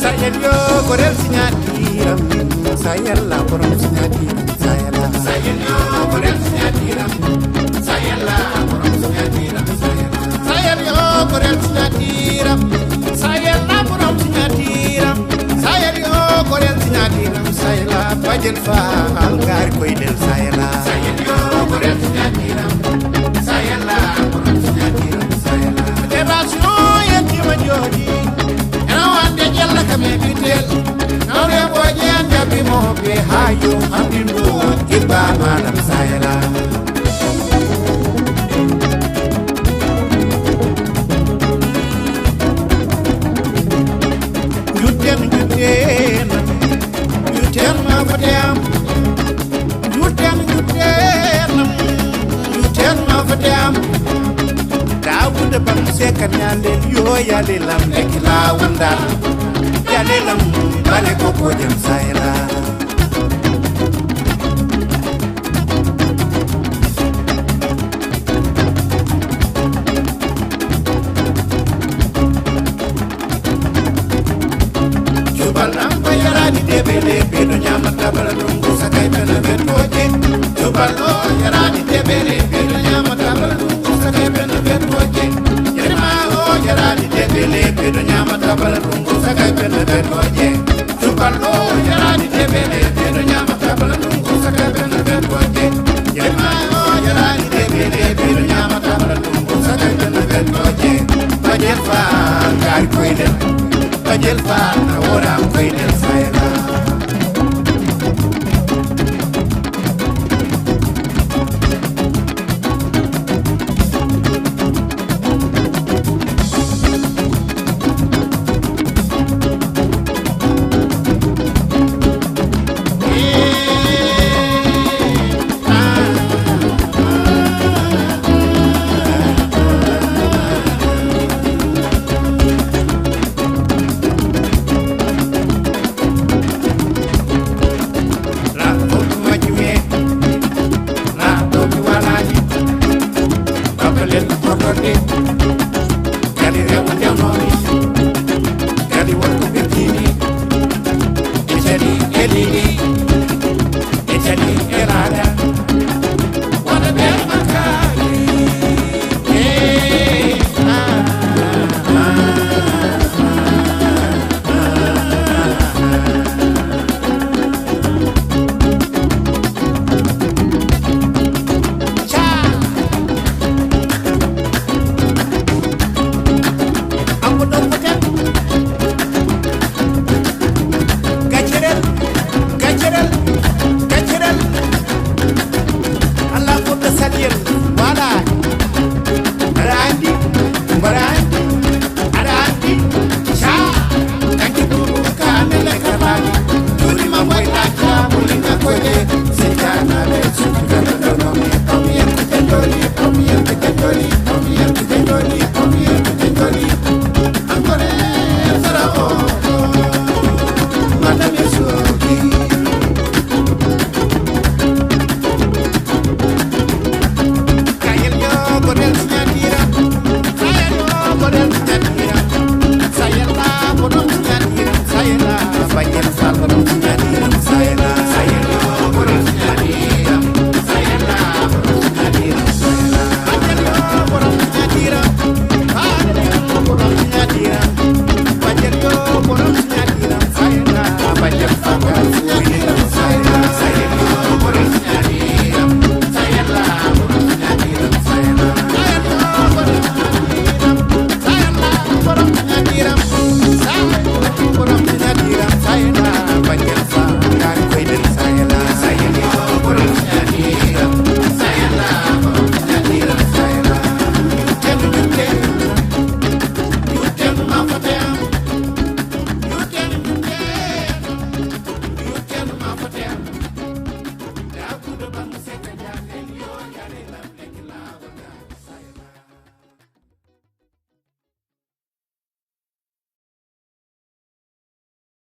sayel yo gorel sinyatiram sayel la borom sinyatiram sayel yo gorel sinyatiram sayel la borom sinyatiram sayel yo gorel sinyatiram sayel la borom sinyatiram sayel yo gorel sinyatiram sayel la bajel fa algar koy del sayel yo gorel sinyatiram sayel la borom sinyatiram sayel la debatio yetima jodi rawande jella kame bitel nawre boje andabi mo be hayo hamdindo iba malam sayela yuten ma fatem yuten ma fatem Dawuda bam sekan yale yo yale lam ekla wanda yale lam bale ko ko jam sayla Jubalam bayarani debele bedo nyama tabala dungu sakai pena betoje Jubalo yarani debele bedo nyama tabala dungu sakai pena betoje yarani debele bedo nyama tabala dungu sakai pena betoje Jubalo yarani debele bedo nyama tabala dungu sakai pena betoje yarani debele bedo nyama tabala dungu sakai pena betoje bajel fa kar koydel bajel fa na wora koydel sayla